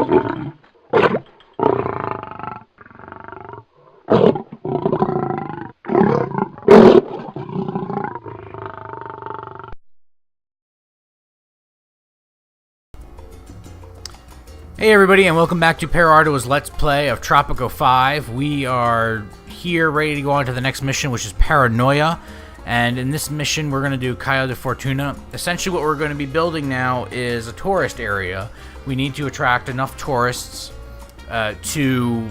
Hey everybody, and welcome back to Paranoia's Let's Play of Tropico 5. We are here ready to go on to the next mission, which is Paranoia. And in this mission, we're going to do Cayo de Fortuna. Essentially, what we're going to be building now is a tourist area. We need to attract enough tourists to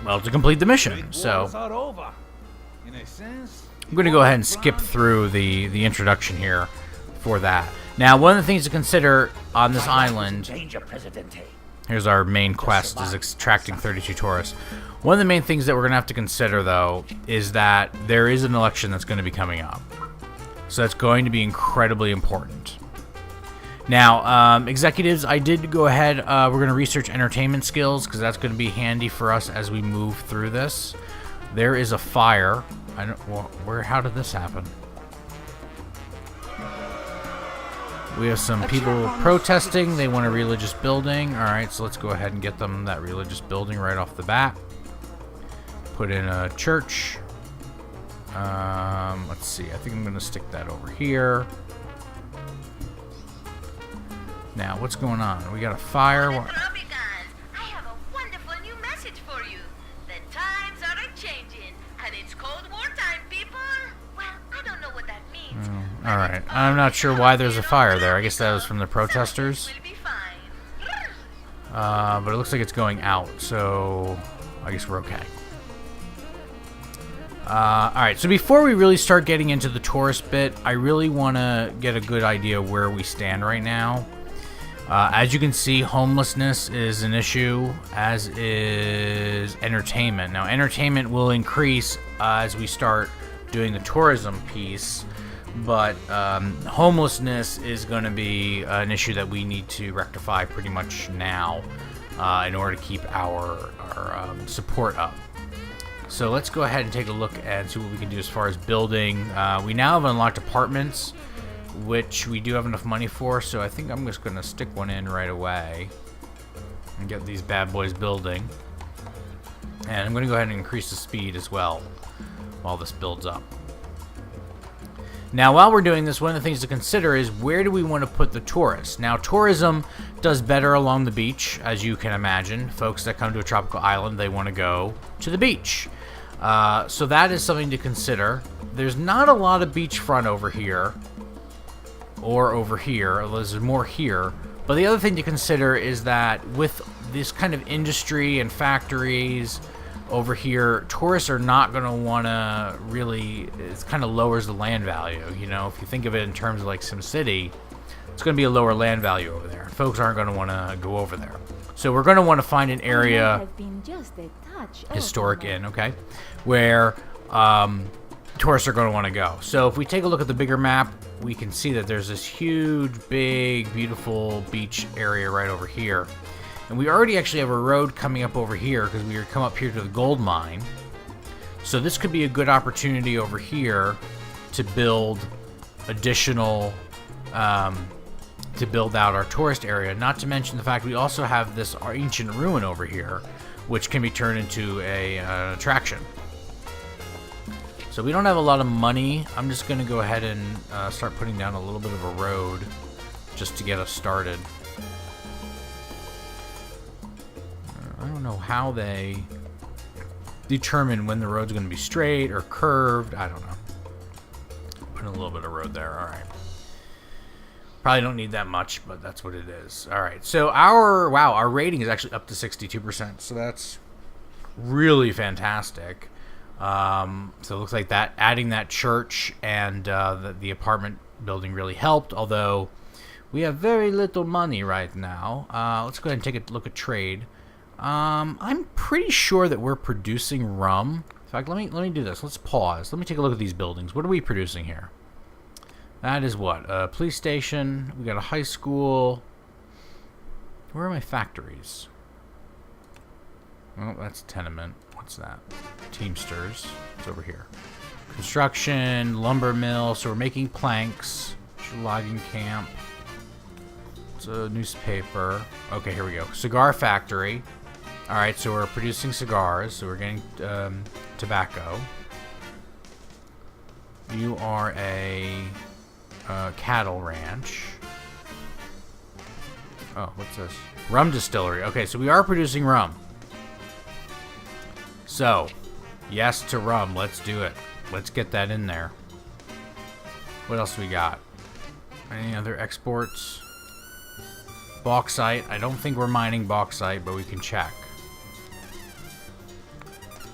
complete the mission. So I'm going to go ahead and skip through the introduction here for that. Now, one of the things to consider on this island, here's our main quest, is extracting 32 tourists. One of the main things that we're going to have to consider, though, is that there is an election that's going to be coming up. So that's going to be incredibly important. Now, executives, I did go ahead, we're going to research entertainment skills, because that's going to be handy for us as we move through this. There is a fire. How did this happen? We have some people protesting. They want a religious building. Alright, so let's go ahead and get them that religious building right off the bat. Put in a church. Let's see. I think I'm going to stick that over here. Now, what's going on? We got a fire. I have a wonderful new message for you. The times are a-changing, and it's Cold War time, people. Well, I don't know what that means. Alright, I'm not sure why there's a fire there. I guess that was from the protesters. But it looks like it's going out, so I guess we're okay. Alright, so before we really start getting into the tourist bit, I really want to get a good idea of where we stand right now. As you can see, homelessness is an issue, as is entertainment. Now, entertainment will increase as we start doing the tourism piece. But homelessness is going to be an issue that we need to rectify pretty much now in order to keep our support up. So let's go ahead and take a look and see what we can do as far as building. We now have unlocked apartments, which we do have enough money for, so I think I'm just going to stick one in right away and get these bad boys building. And I'm going to go ahead and increase the speed as well while this builds up. Now, while we're doing this, one of the things to consider is where do we want to put the tourists? Now, tourism does better along the beach, as you can imagine. Folks that come to a tropical island, they want to go to the beach. So that is something to consider. There's not a lot of beachfront over here, or over here, although there's more here. But the other thing to consider is that with this kind of industry and factories over here, tourists are not going to want to really, it kind of lowers the land value. You know, if you think of it in terms of like SimCity, it's going to be a lower land value over there. Folks aren't going to want to go over there. So we're going to want to find an area, historic inn, okay, where tourists are going to want to go. So if we take a look at the bigger map, we can see that there's this huge, big, beautiful beach area right over here. And we already actually have a road coming up over here because we come up here to the gold mine. So this could be a good opportunity over here to build additional, to build out our tourist area. Not to mention the fact we also have this ancient ruin over here, which can be turned into an attraction. So we don't have a lot of money. I'm just going to go ahead and start putting down a little bit of a road just to get us started. I don't know how they determine when the road's going to be straight or curved. I don't know. Put a little bit of road there. All right. Probably don't need that much, but that's what it is. All right. So our rating is actually up to 62%. So that's really fantastic. So it looks like that adding that church and the apartment building really helped. Although we have very little money right now. Let's go ahead and take a look at trade. I'm pretty sure that we're producing rum. In fact, let me do this. Let's pause. Let me take a look at these buildings. What are we producing here? That is what? A police station. We got a high school. Where are my factories? Oh, that's tenement. What's that? Teamsters. It's over here. Construction, lumber mill. So we're making planks. Logging camp. newspaper. Okay, here we go. Cigar factory. All right, so we're producing cigars. So we're getting tobacco. You are a cattle ranch. Oh, what's this? Rum distillery. Okay, so we are producing rum. So, yes to rum. Let's do it. Let's get that in there. What else we got? Any other exports? Bauxite. I don't think we're mining bauxite, but we can check.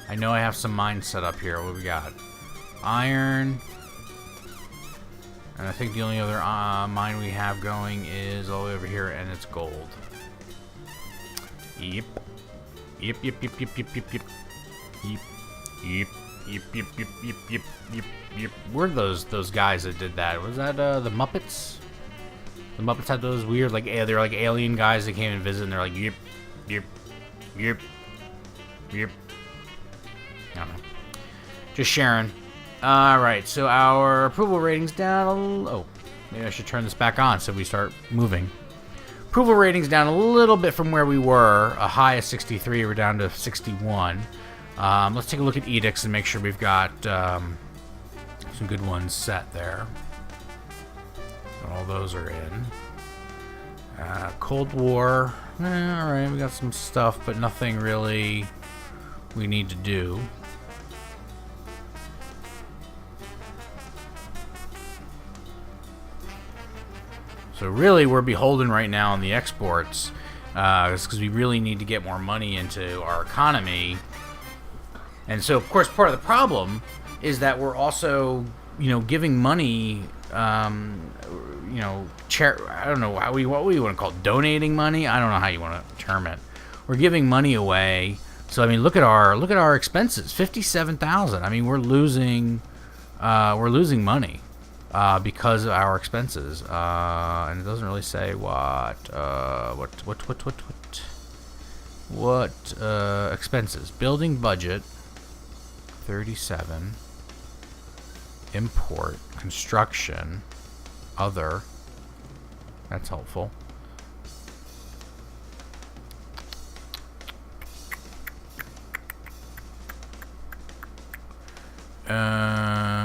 I know I have some mines set up here. What we got? Iron. And I think the only other mine we have going is all the way over here, and it's gold. Yep. Yep, yep, yep, yep, yep, yep, yep. Yep. Yep. Yep, yep, yep, yep, yep, yep, yep. Where are those guys that did that? Was that the Muppets? The Muppets had those weird, like, they're like alien guys that came and visit, and they're like, yep, yep, yep, yep. I don't know. Just sharing. Alright, so our approval rating's down. Oh, maybe I should turn this back on so we start moving. Approval rating's down a little bit from where we were. A high of 63, we're down to 61. Let's take a look at edicts and make sure we've got some good ones set there. All those are in. Cold War. Alright, we got some stuff, but nothing really we need to do. So really, we're beholden right now on the exports, because we really need to get more money into our economy. And so, of course, part of the problem is that we're also, giving money, I don't know what we want to call it, donating money. I don't know how you want to term it. We're giving money away. So I mean, look at our expenses, $57,000. I mean, we're losing money. Because of our expenses, and it doesn't really say what expenses. Building budget, 37. Import, construction, other. That's helpful.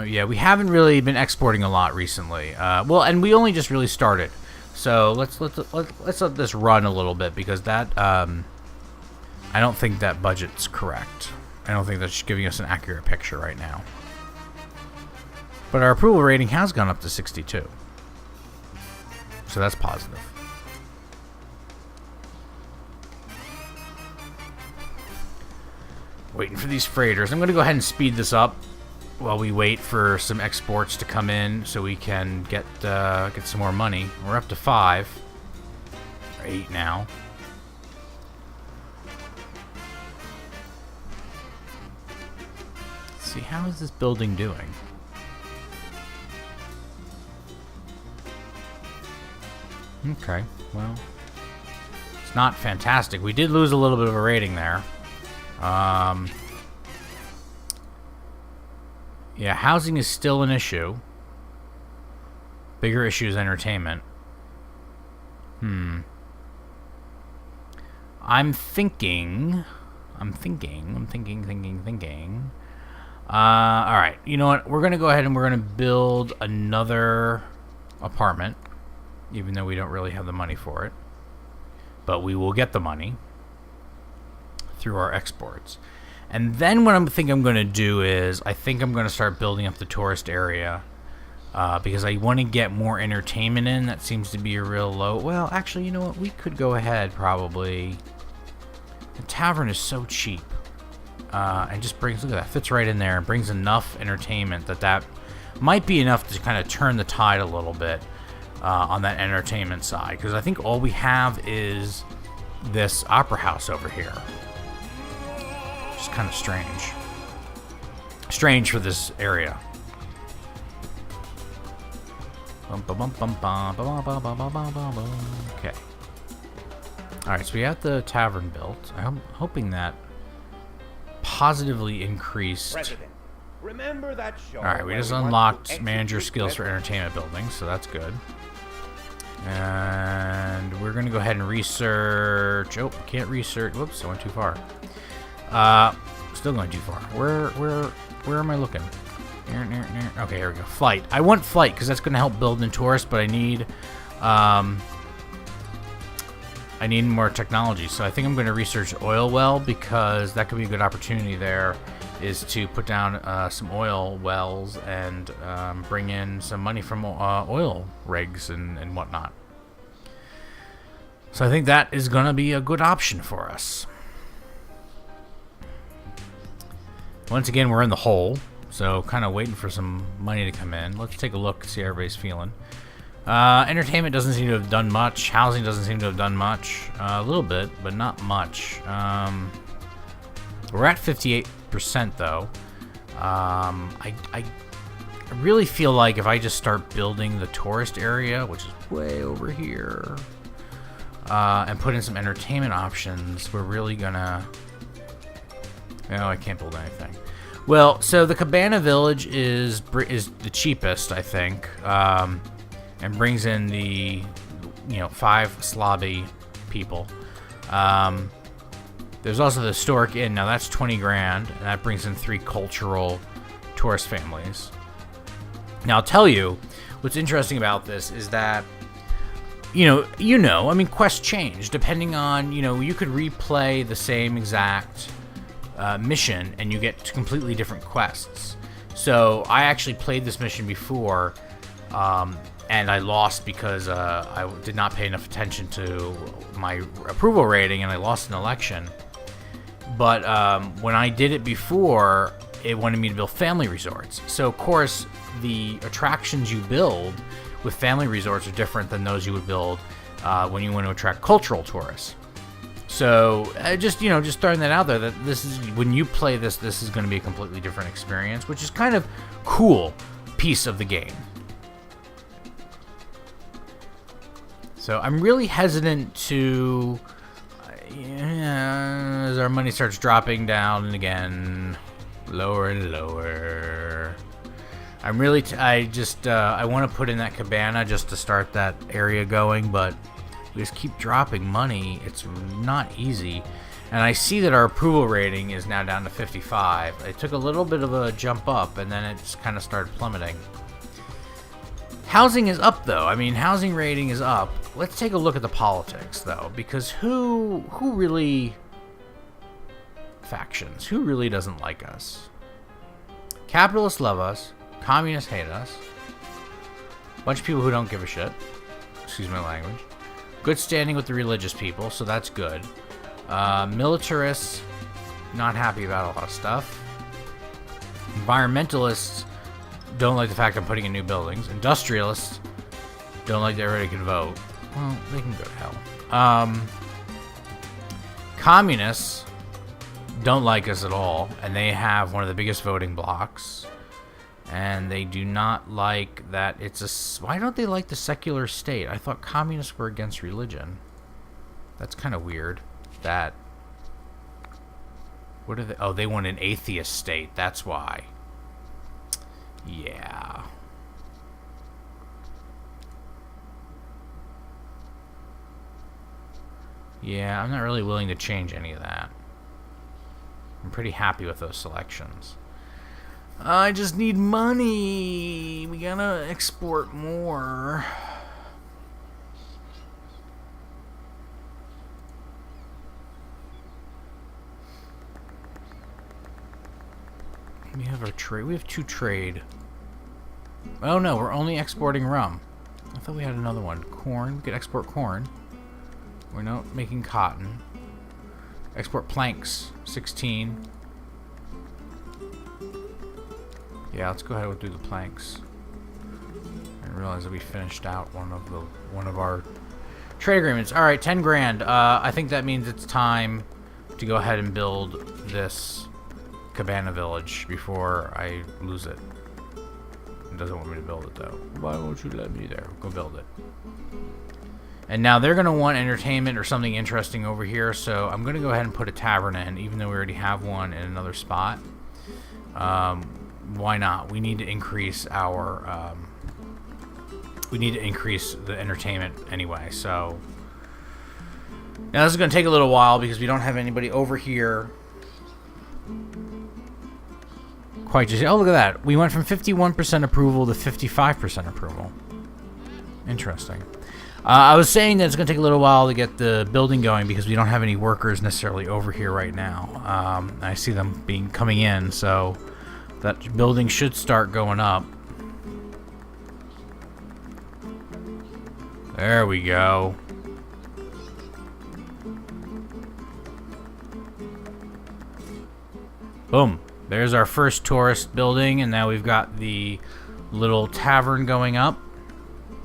Yeah, we haven't really been exporting a lot recently. Well, and we only just really started, so let's let this run a little bit, because that I don't think that budget's correct. I don't think that's giving us an accurate picture right now. But our approval rating has gone up to 62, so that's positive. Waiting for these freighters. I'm going to go ahead and speed this up while we wait for some exports to come in so we can get some more money. We're up to 5 or 8 now. Let's see, how is this building doing? Okay, well, it's not fantastic. We did lose a little bit of a rating there. Yeah, housing is still an issue. Bigger issue is entertainment. I'm thinking. Alright, you know what? We're going to go ahead and we're going to build another apartment, even though we don't really have the money for it. But we will get the money through our exports. And then what I'm going to do is, I think I'm going to start building up the tourist area, because I want to get more entertainment in. That seems to be a real low. Well, actually, you know what? We could go ahead probably. The tavern is so cheap, and just brings, look at that, fits right in there, and brings enough entertainment that might be enough to kind of turn the tide a little bit on that entertainment side. Because I think all we have is this opera house over here. It's kind of strange. Strange for this area. Okay. Alright, so we have the tavern built. I'm hoping that positively increased. President, remember that show. Alright, we just unlocked manager skills for entertainment buildings, so that's good. And And we're going to go ahead and research. Oh, can't research. Whoops, I went too far. Still going too far. Where am I looking? Okay, here we go. Flight. I want flight because that's going to help build in tourists, but I need more technology. So I think I'm going to research oil well, because that could be a good opportunity there, is to put down some oil wells and bring in some money from oil rigs and whatnot. So I think that is going to be a good option for us. Once again, we're in the hole, so kind of waiting for some money to come in. Let's take a look, see how everybody's feeling. Entertainment doesn't seem to have done much. Housing doesn't seem to have done much. A little bit, but not much. We're at 58% though. I really feel like if I just start building the tourist area, which is way over here, and put in some entertainment options, we're really gonna... No, I can't build anything. Well, so the Cabana Village is the cheapest, I think, and brings in the 5 slobby people. There's also the Historic Inn. Now that's 20 grand, and that brings in 3 cultural tourist families. Now I'll tell you what's interesting about this is that I mean, quests change depending on you could replay the same exact mission and you get completely different quests. So I actually played this mission before, and I lost because I did not pay enough attention to my approval rating, and I lost an election. But when I did it before, it wanted me to build family resorts. So of course, the attractions you build with family resorts are different than those you would build when you want to attract cultural tourists. So just throwing that out there, that this is, when you play this is going to be a completely different experience, which is kind of cool piece of the game. So I'm really hesitant to, as our money starts dropping down again, lower and lower. I'm really, I want to put in that cabana just to start that area going, but we just keep dropping money. It's not easy. And I see that our approval rating is now down to 55. It took a little bit of a jump up, and then it just kind of started plummeting. Housing is up, though. I mean, housing rating is up. Let's take a look at the politics, though, because who really... Factions. Who really doesn't like us? Capitalists love us. Communists hate us. Bunch of people who don't give a shit. Excuse my language. Good standing with the religious people, so that's good. Militarists, not happy about a lot of stuff. Environmentalists don't like the fact I'm putting in new buildings. Industrialists don't like that everybody can vote. Well, they can go to hell. Communists don't like us at all, and they have one of the biggest voting blocks. And they do not like that it's a... Why don't they like the secular state? I thought communists were against religion. That's kind of weird. That... What are they... Oh, they want an atheist state. That's why. Yeah. Yeah, I'm not really willing to change any of that. I'm pretty happy with those selections. I just need money. We gotta export more. We have our trade. We have 2 trade. Oh no, we're only exporting rum. I thought we had another one. Corn. We could export corn. We're not making cotton. Export planks. 16. Yeah, let's go ahead and do the planks. I didn't realize that we finished out one of our trade agreements. All right, 10 grand. I think that means it's time to go ahead and build this Cabana Village before I lose it. It doesn't want me to build it though. Why won't you let me there? Go build it. And now they're gonna want entertainment or something interesting over here, so I'm gonna go ahead and put a tavern in, even though we already have one in another spot. Why not? We need to increase our we need to increase the entertainment anyway, so Now this is going to take a little while because we don't have anybody over here quite just... Oh, look at that. We went from 51% approval to 55% approval. Interesting. I was saying that it's going to take a little while to get the building going because we don't have any workers necessarily over here right now. I see them coming in, so that building should start going up. There we go. Boom. There's our first tourist building, and now we've got the little tavern going up.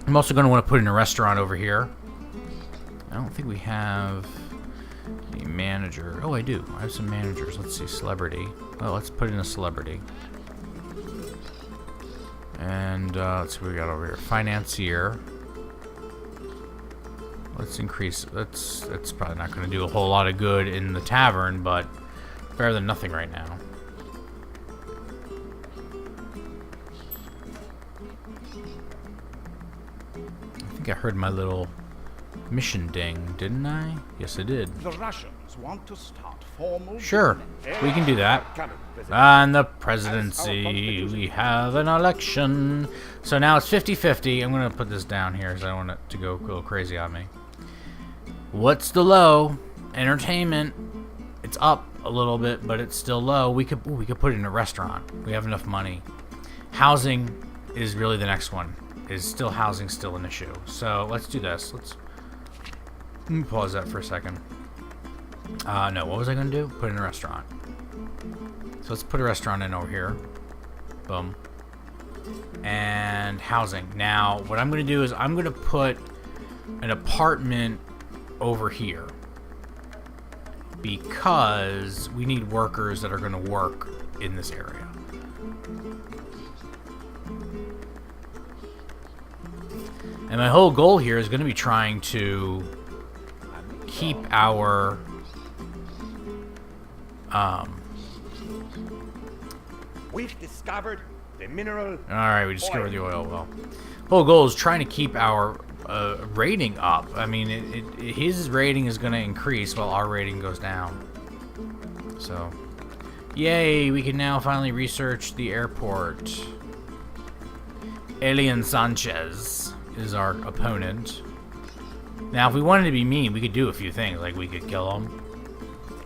I'm also going to want to put in a restaurant over here. I don't think we have a manager. Oh, I do. I have some managers. Let's see. Celebrity. Well, let's put in a celebrity. And let's see what we got over here. Financier. Let's increase. That's probably not going to do a whole lot of good in the tavern, but better than nothing right now. I think I heard my little mission ding, didn't I? Yes, I did. The Russians want to start formal. Sure, we can do that. And the presidency, we have an election. So now it's 50-50. I'm going to put this down here because I don't want it to go crazy on me. What's the low? Entertainment. It's up a little bit, but it's still low. We could put it in a restaurant. We have enough money. Housing is really the next one. Housing still an issue? So let's do this. Let me pause that for a second. No, what was I going to do? Put in a restaurant. So let's put a restaurant in over here. Boom. And housing. Now, what I'm going to do is I'm going to put an apartment over here. Because we need workers that are going to work in this area. And my whole goal here is going to be trying to keep our We've discovered the mineral. Alright, we discovered the oil well. Whole goal is trying to keep our rating up. I mean, his rating is going to increase while our rating goes down. So, yay, we can now finally research the airport. Alien Sanchez is our opponent. Now, if we wanted to be mean, we could do a few things. Like, we could kill him.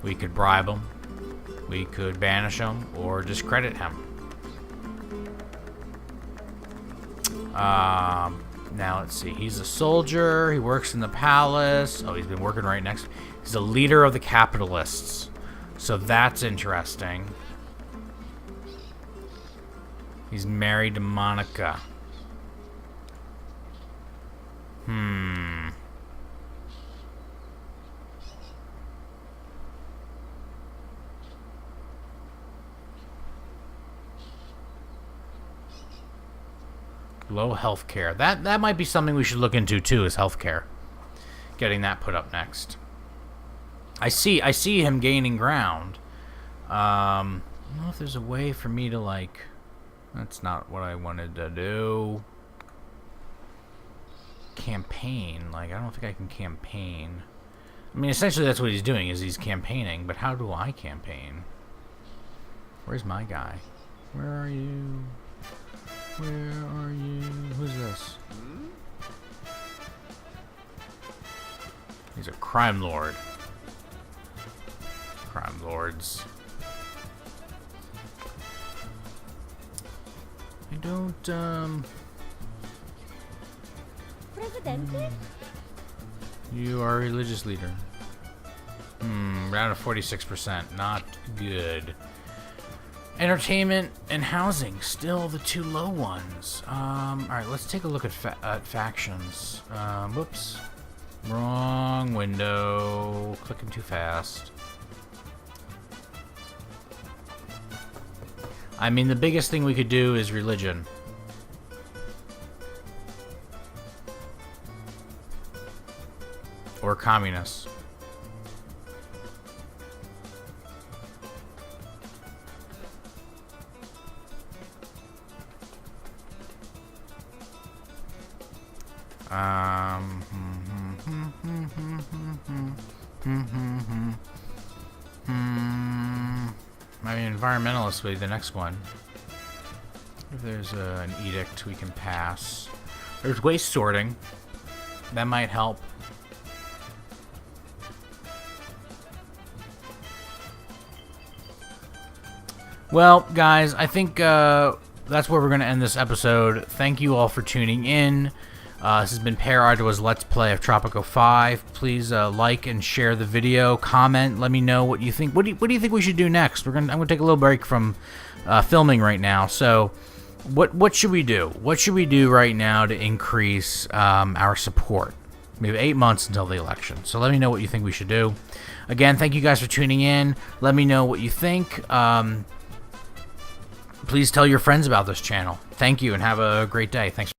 We could bribe him. We could banish him or discredit him. Now, let's see. He's a soldier. He works in the palace. Oh, he's been working right next. He's a leader of the capitalists. So that's interesting. He's married to Monica. Low healthcare. That might be something we should look into too, is healthcare. Getting that put up next. I see him gaining ground. I don't know if there's a way for me to, like... That's not what I wanted to do. Campaign. Like, I don't think I can campaign. I mean, essentially that's what he's doing, is he's campaigning. But how do I campaign? Where's my guy? Where are you? Where are you? Who's this? He's a crime lord. Crime lords. I don't, Presidente? You are a religious leader. Down to 46%. Not good. Entertainment and housing, still the two low ones. Alright, let's take a look at factions. Whoops. Wrong window. Clicking too fast. I mean, the biggest thing we could do is religion. Or communists. I mean, environmentalist would be the next one. If there's an edict we can pass. There's waste sorting. That might help. Well, guys, I think that's where we're going to end this episode. Thank you all for tuning in. This has been Paradoa's Let's Play of Tropico 5. Please like and share the video. Comment. Let me know what you think. What do you think we should do next? I'm gonna take a little break from filming right now. So, what should we do? What should we do right now to increase our support? We have 8 months until the election. So let me know what you think we should do. Again, thank you guys for tuning in. Let me know what you think. Please tell your friends about this channel. Thank you and have a great day. Thanks.